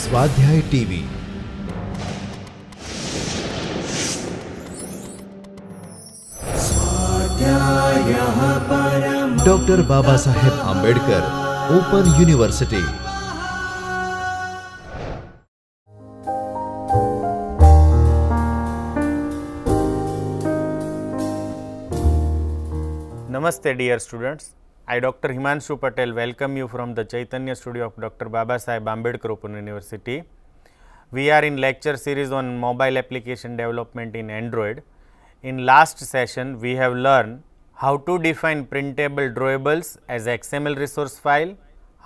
स्वाध्याय TV doctor Baba Saheb Ambedkar open university. Namaste dear students, I Dr. Himanshu Patel welcome you from the Chaitanya studio of Dr. Baba Saheb Ambedkar Open University. We are in lecture series on mobile application development in Android. In last session we have learned how to define printable drawables as XML resource file,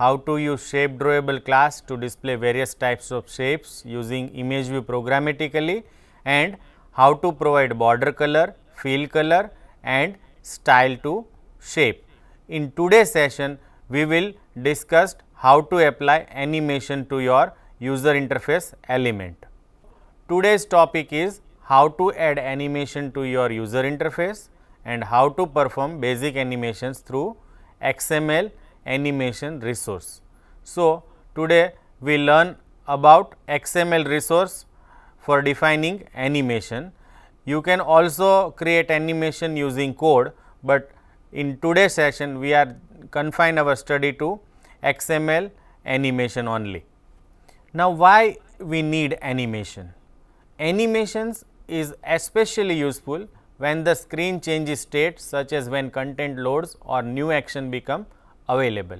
how to use shape drawable class to display various types of shapes using image view programmatically, and how to provide border color, fill color and style to shape. In today's session, we will discuss how to apply animation to your user interface element. Today's topic is how to add animation to your user interface and how to perform basic animations through XML animation resource. So, today we learn about XML resource for defining animation. You can also create animation using code, but in today's session we are confine our study to XML animation only. Now, why we need animation? Animations is especially useful when the screen changes state, such as when content loads or new action become available.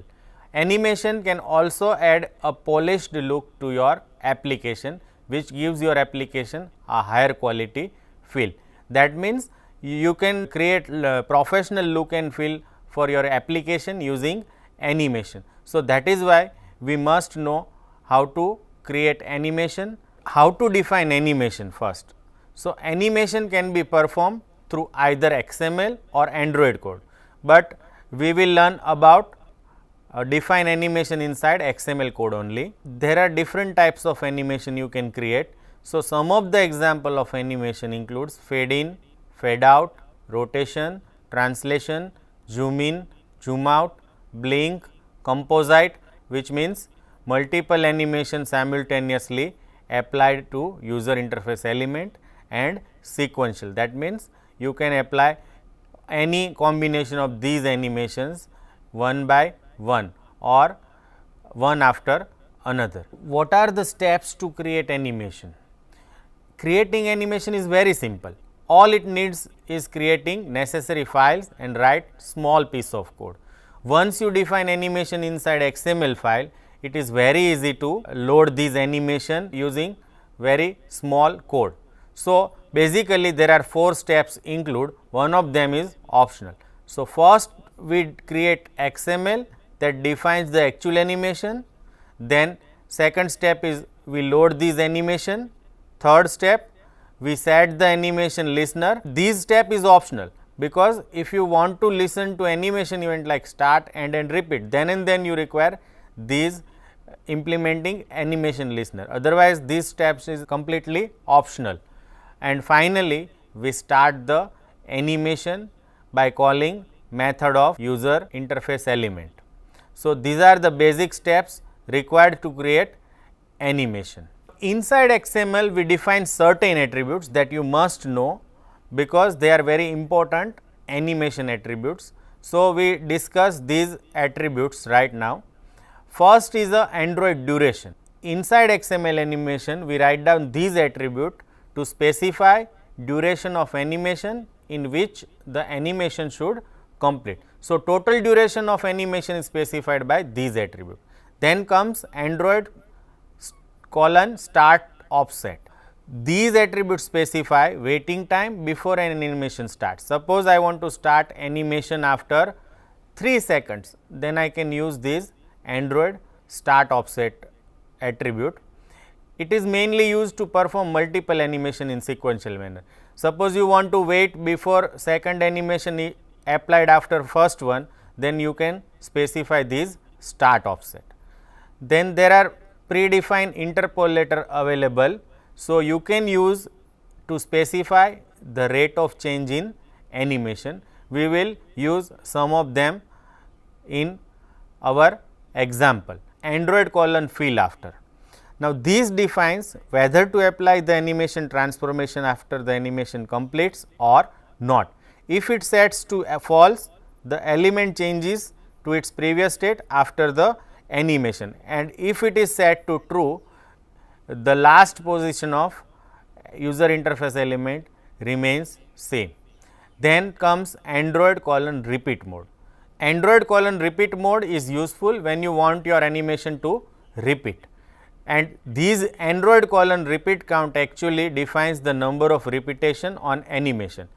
Animation can also add a polished look to your application, which gives your application a higher quality feel. That means, you can create professional look and feel for your application using animation. So, that is why we must know how to create animation, how to define animation first. So, animation can be performed through either XML or Android code, but we will learn about define animation inside XML code only. There are different types of animation you can create. So, some of the example of animation includes fade in, fade out, rotation, translation, zoom in, zoom out, blink, composite, which means multiple animations simultaneously applied to user interface element, and sequential. That means, you can apply any combination of these animations one by one or one after another. What are the steps to create animation? Creating animation is very simple. All it needs is creating necessary files and write small piece of code. Once you define animation inside XML file, it is very easy to load these animation using very small code. So, basically there are 4 steps include, one of them is optional. So, first we create XML that defines the actual animation, then second step is we load these animation, third step we set the animation listener. This step is optional, because if you want to listen to animation event like start, end and repeat, then and then you require these implementing animation listener, otherwise these steps is completely optional. And finally, we start the animation by calling method of user interface element. So, these are the basic steps required to create animation. Inside XML, we define certain attributes that you must know, because they are very important animation attributes. So, we discuss these attributes right now. First is the Android duration. Inside XML animation, we write down these attribute to specify duration of animation in which the animation should complete. So, total duration of animation is specified by these attributes. Then comes Android colon start offset. These attributes specify waiting time before an animation starts. Suppose I want to start animation after 3 seconds, then I can use this Android start offset attribute. It is mainly used to perform multiple animation in sequential manner. Suppose you want to wait before second animation applied after first one, then you can specify this start offset. Then there are predefined interpolator available. So, you can use to specify the rate of change in animation. We will use some of them in our example. Android colon fill after. Now, this defines whether to apply the animation transformation after the animation completes or not. If it sets to false, the element changes to its previous state after the animation, and if it is set to true, the last position of user interface element remains same. Then comes Android : repeat mode. Android : repeat mode is useful when you want your animation to repeat, and these Android : repeat count actually defines the number of repetition on animation.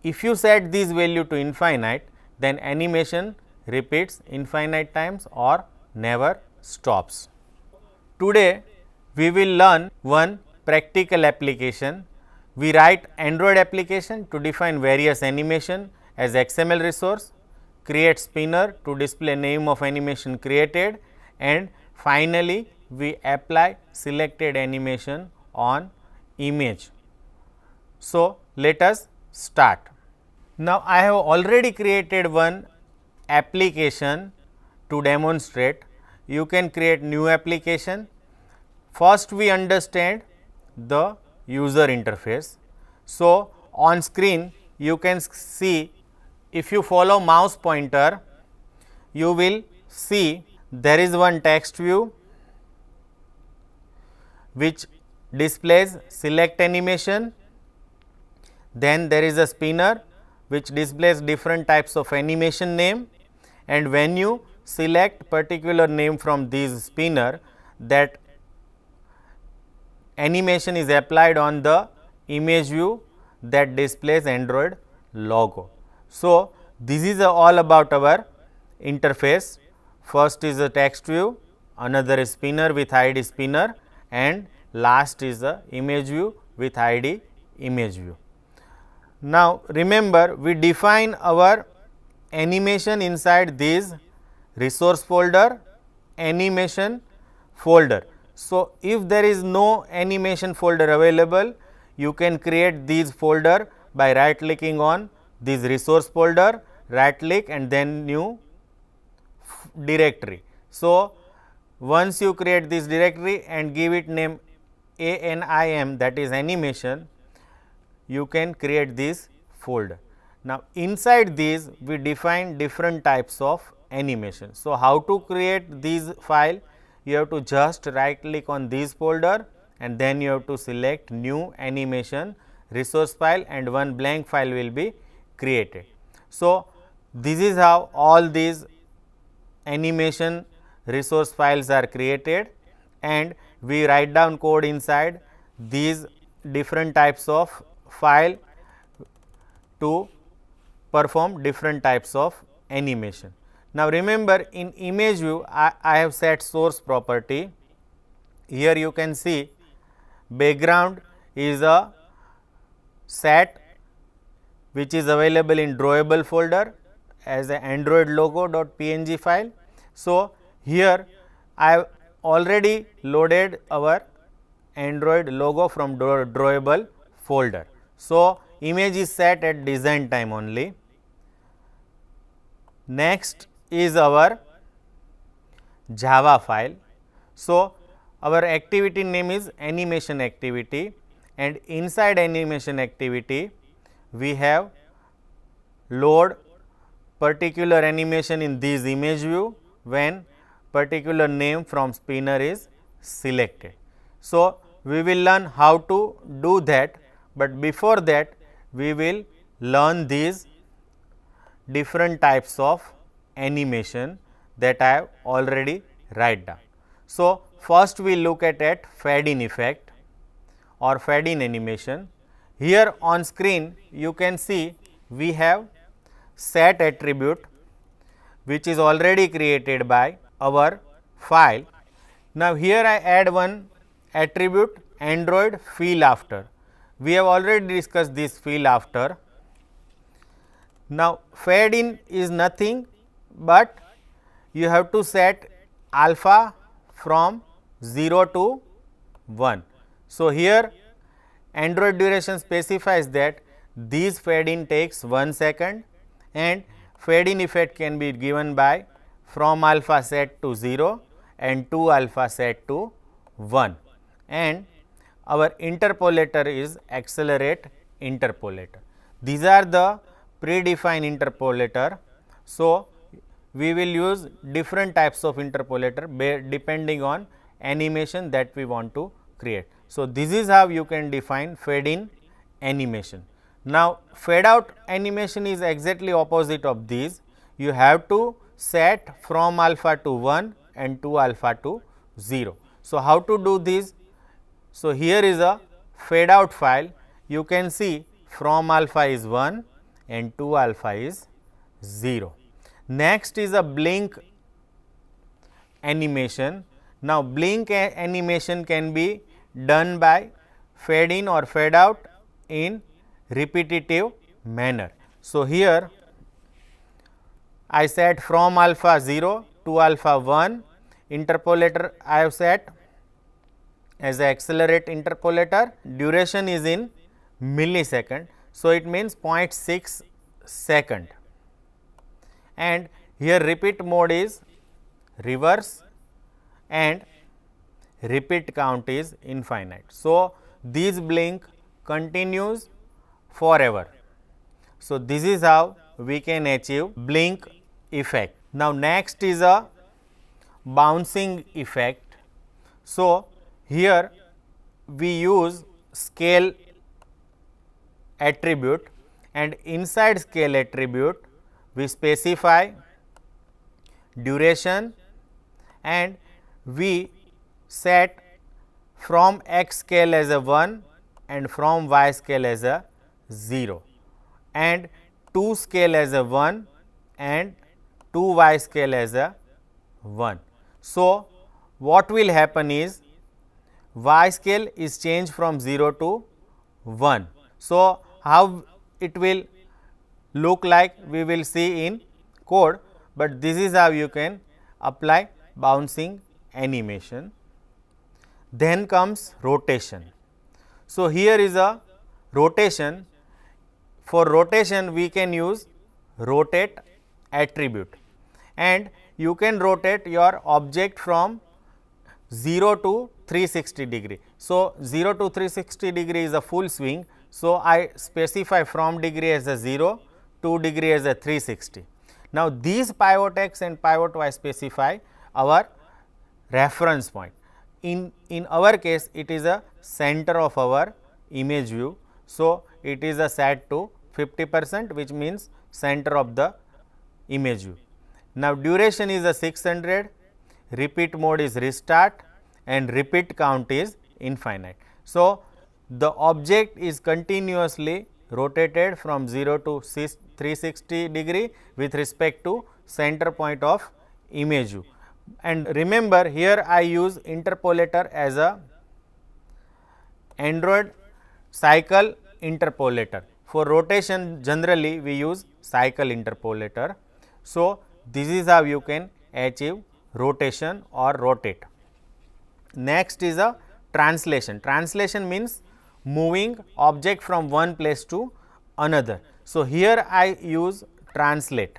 If you set this value to infinite, then animation repeats infinite times or never stops. Today we will learn one practical application. We write Android application to define various animation as XML resource, create spinner to display name of animation created, and finally we apply selected animation on image. So, let us start. Now, I have already created one application to demonstrate. You can create new application. First, we understand the user interface. So, on screen you can see, if you follow mouse pointer, you will see there is one text view which displays select animation. Then there is a spinner which displays different types of animation name, and when you select particular name from this spinner, that animation is applied on the image view that displays Android logo. So, this is all about our interface. First is a text view, another is spinner with ID spinner, and last is the image view with ID image view. Now, remember, we define our animation inside this resource folder, animation folder. So, if there is no animation folder available, you can create this folder by right clicking on this resource folder, right click and then new directory. So, once you create this directory and give it name ANIM, that is animation, you can create this folder. Now, inside this we define different types of animation. So, how to create this file? You have to just right click on this folder and then you have to select new animation resource file and one blank file will be created. So, this is how all these animation resource files are created, and we write down code inside these different types of file to perform different types of animation. Now, remember, in image view I have set source property. Here you can see background is a set which is available in drawable folder as a Android logo.png file. So, here I have already loaded our Android logo from drawable folder. So, image is set at design time only. Next is our Java file. So, our activity name is animation activity, and inside animation activity we have load particular animation in this image view when particular name from spinner is selected. So, we will learn how to do that, but before that we will learn these different types of animation that I have already write down. So, first we look at fade in effect or fade in animation. Here on screen you can see we have set attribute which is already created by our file. Now, here I add one attribute Android feel after. We have already discussed this feel after. Now, fade in is nothing but you have to set alpha from 0 to 1. So, here Android duration specifies that this fade in takes 1 second and fade in effect can be given by from alpha set to 0 and to alpha set to 1, and our interpolator is accelerate interpolator. These are the predefined interpolator. So, we will use different types of interpolator depending on animation that we want to create. So, this is how you can define fade in animation. Now, fade out animation is exactly opposite of these. You have to set from alpha to 1 and 2 alpha to 0. So, how to do this? So, here is a fade out file. You can see from alpha is 1 and 2 alpha is 0. Next is a blink animation. Now, blink animation can be done by fade in or fade out in repetitive manner. So, here I set from alpha 0 to alpha 1, interpolator I have set as a accelerate interpolator, duration is in millisecond. So, it means 0.6 second, and here repeat mode is reverse and repeat count is infinite. So, this blink continues forever. So, this is how we can achieve blink effect. Now, next is a bouncing effect. So, here we use scale attribute, and inside scale attribute we specify duration and we set from x scale as a 1 and from y scale as a 0 and 2 scale as a 1 and 2y scale as a 1. So, what will happen is y scale is changed from 0 to 1. So, how it will look like we will see in code, but this is how you can apply bouncing animation. Then comes rotation. So, here is a rotation. For rotation we can use rotate attribute, and you can rotate your object from 0 to 360 degree. So, 0 to 360 degree is a full swing. So, I specify from degree as a 0, 2 degree as a 360. Now, these pivot x and pivot y specify our reference point. In our case, it is a center of our image view. So, it is a set to 50%, which means center of the image view. Now, duration is a 600, repeat mode is restart and repeat count is infinite. So, the object is continuously rotated from 0 to 360 degree with respect to center point of image view. And remember, here I use interpolator as a Android cycle interpolator. For rotation generally we use cycle interpolator. So, this is how you can achieve rotation or rotate. Next is a translation. Translation means moving object from one place to another. So, here I use translate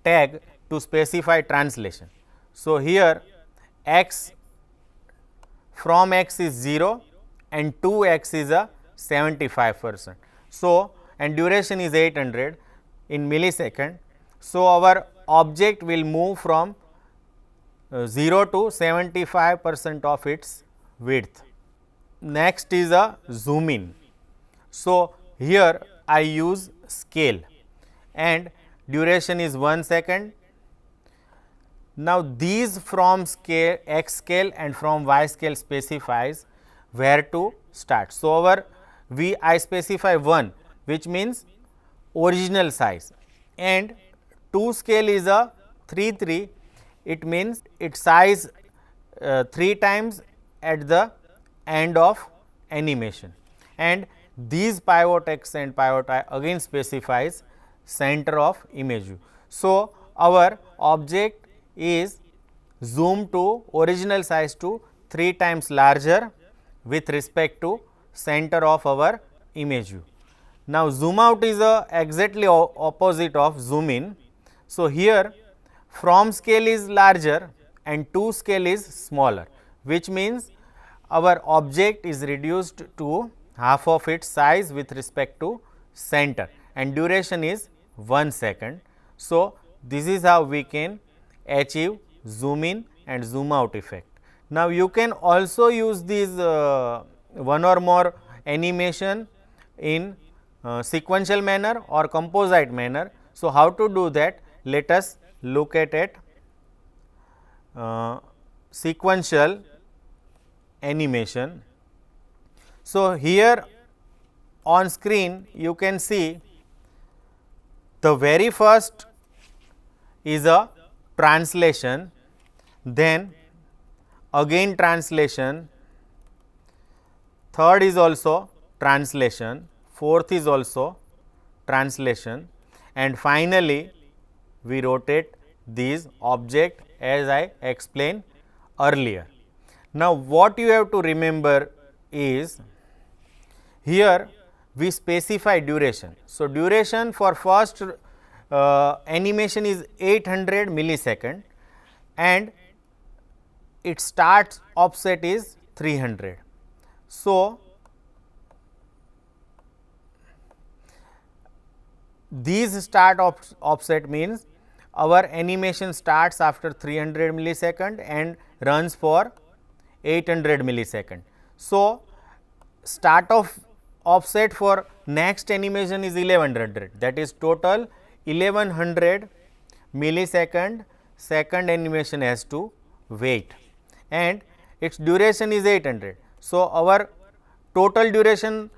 tag to specify translation. So, here x from x is 0 and 2x is a 75%. So, and duration is 800 in millisecond. So, our object will move from 0 to 75% of its width. Next is a zoom in. So, here I use scale and duration is 1 second. Now, these from scale x scale and from y scale specifies where to start. So, I specify 1, which means original size, and 2 scale is a 3, it means its size 3 times at the end of animation, and these pivot x and pivot y again specifies center of image view. So, our object is zoomed to original size to 3 times larger with respect to center of our image view. Now, zoom out is exactly opposite of zoom in. So, here from scale is larger and 2 scale is smaller, which means our object is reduced to half of its size with respect to center and duration is 1 second. So, this is how we can achieve zoom in and zoom out effect. Now, you can also use these one or more animation in sequential manner or composite manner. So, how to do that? Let us look at it. Sequential animation. So, here on screen you can see the very first is a translation, then again translation, third is also translation, fourth is also translation, and finally we rotate these object as I explained earlier. Now, what you have to remember is here we specify duration. So, duration for first animation is 800 millisecond and its start offset is 300. So, these start offset means our animation starts after 300 millisecond and runs for 800 millisecond. So, start of offset for next animation is 1100, that is total 1100 millisecond second animation has to wait and its duration is 800. So, our total duration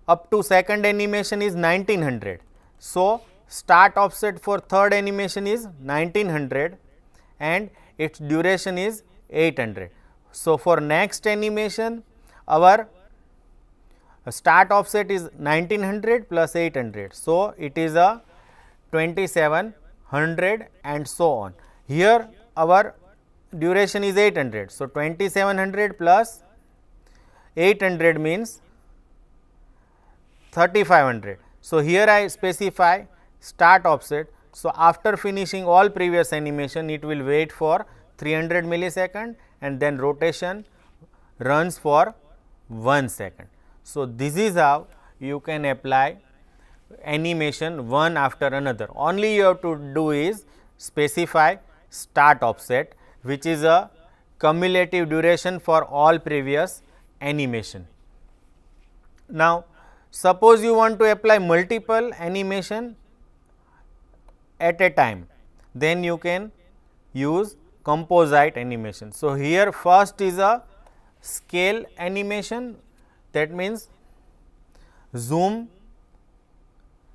up to second animation is 1900. So, start offset for third animation is 1900 and its duration is 800. So, for next animation our start offset is 1900 plus 800. So, it is a 2700 and so on. Here our duration is 800. So, 2700 plus 800 means 3500. So, here I specify start offset. So, after finishing all previous animation it will wait for 300 millisecond and then rotation runs for 1 second. So, this is how you can apply animation one after another. Only you have to do is specify start offset, which is a cumulative duration for all previous animation. Now, suppose you want to apply multiple animation at a time, then you can use composite animation. So, here first is a scale animation, that means zoom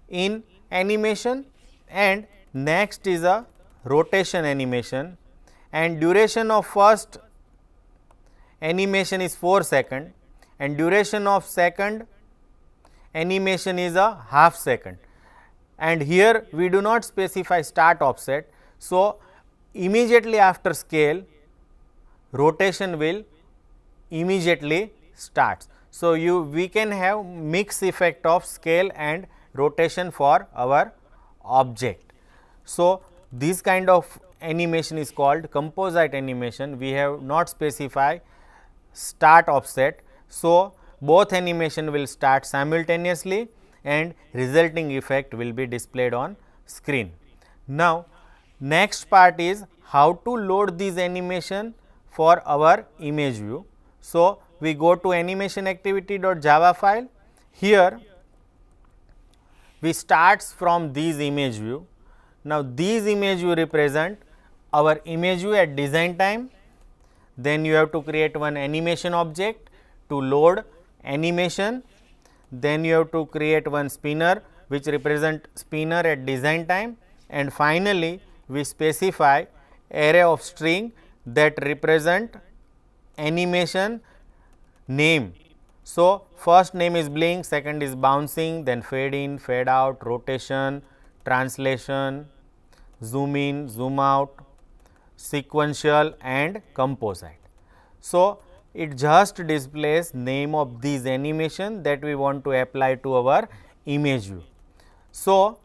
in animation, and next is a rotation animation and duration of first animation is 4 second and duration of second animation is a half second, and here we do not specify start offset. So, immediately after scale rotation will immediately starts. So, we can have mix effect of scale and rotation for our object. So, this kind of animation is called composite animation. We have not specified start offset. So, both animation will start simultaneously and resulting effect will be displayed on screen. Now, next part is how to load this animation for our image view. So, we go to animation activity.java file. Here we starts from this image view. Now, these image view represent our image view at design time. Then you have to create one animation object to load animation. Then you have to create one spinner which represent spinner at design time, and finally, we specify array of string that represent animation name. So, first name is blink, second is bouncing, then fade in, fade out, rotation, translation, zoom in, zoom out, sequential and composite. So, it just displays name of these animation that we want to apply to our image view. So,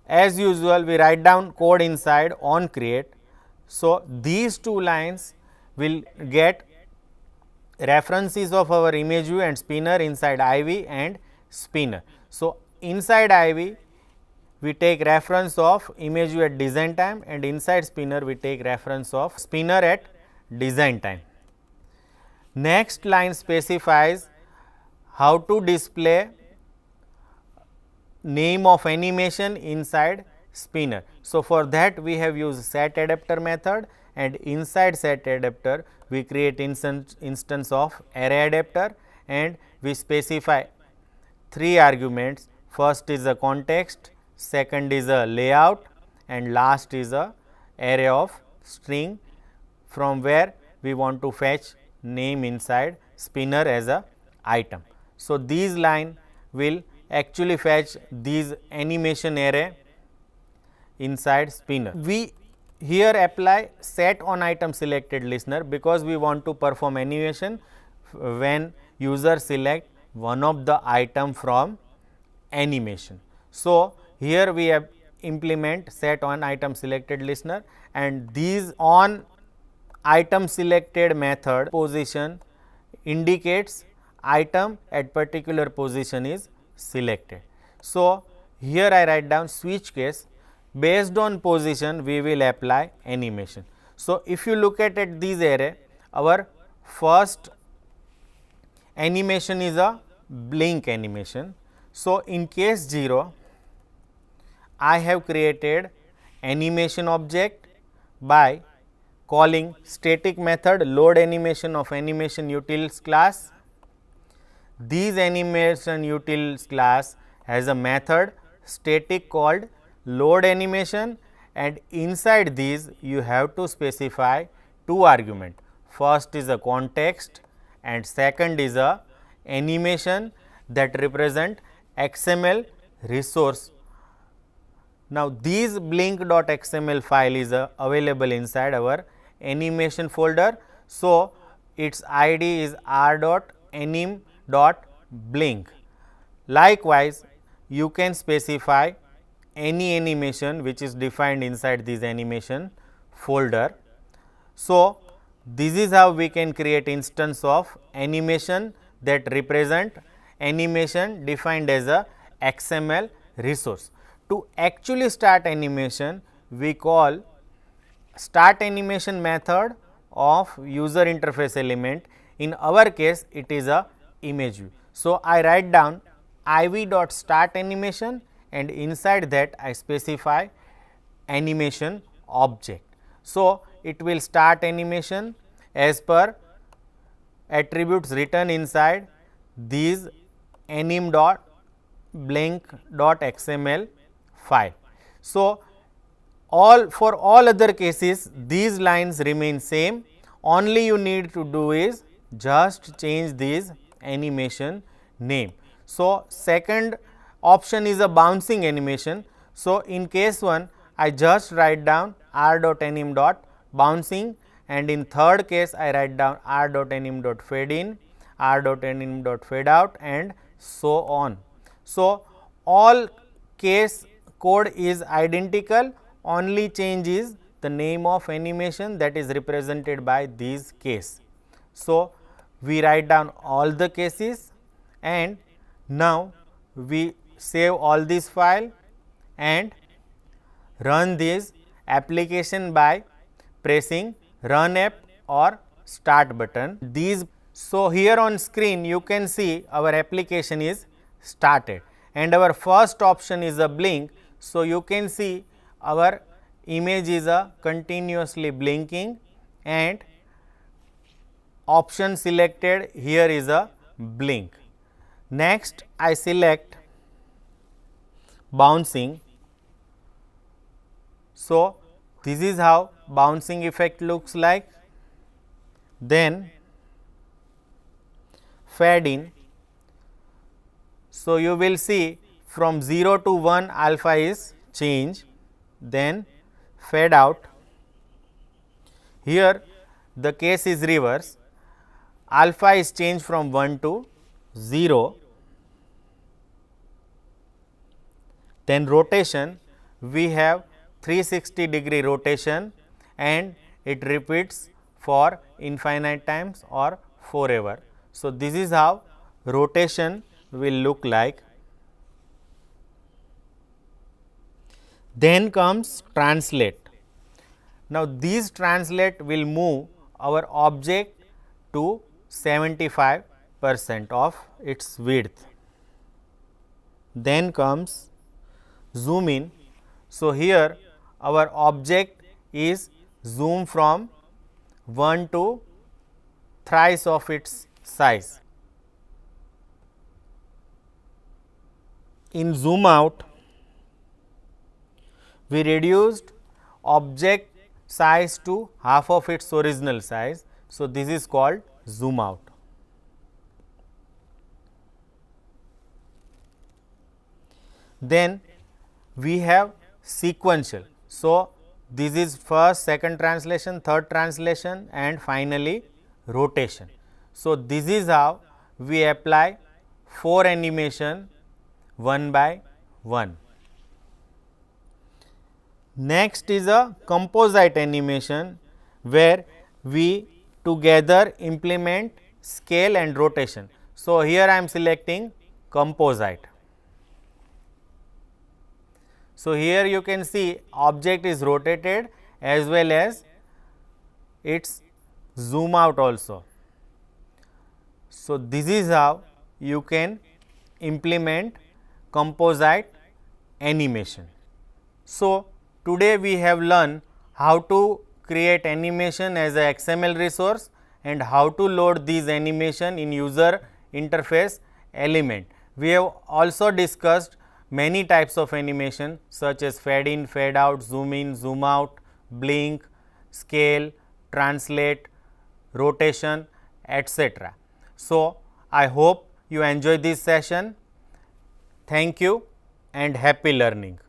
as usual we write down code inside on create. So, these two lines will get references of our image view and spinner inside IV and spinner. So, inside IV we take reference of image view at design time, and inside spinner we take reference of spinner at design time. Next line specifies how to display name of animation inside spinner. So, for that we have used set adapter method, and inside set adapter we create instance of array adapter, and we specify 3 arguments. First is a context, second is a layout, and last is a array of string from where we want to fetch name inside spinner as a item. So, these line will actually fetch these animation array inside spinner. We here apply set on item selected listener, because we want to perform animation when user select one of the item from animation. So, here we have implement set on item selected listener, and these on item selected method position indicates item at particular position is selected. So, here I write down switch case, based on position we will apply animation. So, if you look at these array, our first animation is a blink animation. So, in case 0 I have created animation object by calling static method load animation of animation utils class. These animation utils class has a method static called load animation, and inside these you have to specify 2 argument. First is a context and second is a animation that represent XML resource. Now, this blink.xml file is available inside our animation folder. So, its ID is r.anim.blink. Likewise, you can specify any animation which is defined inside this animation folder. So, this is how we can create instance of animation that represent animation defined as a XML resource. To actually start animation, we call start animation method of user interface element. In our case, it is a image view. So, I write down iv.start animation, and inside that I specify animation object. So, it will start animation as per attributes written inside these anim.blink.xml file. So, for all other cases these lines remain same, only you need to do is just change this animation name. So, second option is a bouncing animation. So, in case 1 I just write down r.anim.bouncing, and in third case I write down r.anim.fade-in, r.anim.fade-out, and so on. So, all case code is identical, only change is the name of animation that is represented by these case. So, we write down all the cases, and now we save all this file and run this application by pressing run app or start button. So, here on screen you can see our application is started, and our first option is a blink. So, you can see our image is a continuously blinking, and option selected here is a blink. Next I select bouncing. So, this is how bouncing effect looks like. Then fade in. So, you will see from 0 to 1 alpha is change, then fade out. Here the case is reverse, alpha is changed from 1 to 0. Then rotation, we have 360 degree rotation, and it repeats for infinite times or forever. So, this is how rotation will look like. Then comes translate. Now, these translate will move our object to 75% of its width. Then comes zoom in. So, here our object is zoom from 1 to thrice of its size. In zoom out, we reduced object size to half of its original size. So, this is called zoom out. Then we have sequential. So, this is first, second translation, third translation and finally rotation. So, this is how we apply 4 animation one by one. Next is a composite animation, where we together implement scale and rotation. So, here I am selecting composite. So, here you can see object is rotated as well as its zoom out also. So, this is how you can implement composite animation. So, today we have learned how to create animation as a XML resource and how to load these animation in user interface element. We have also discussed many types of animation such as fade in, fade out, zoom in, zoom out, blink, scale, translate, rotation, etc. So, I hope you enjoy this session. Thank you and happy learning.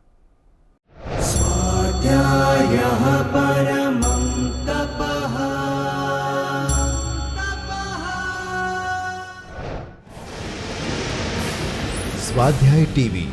स्वाध्याय TV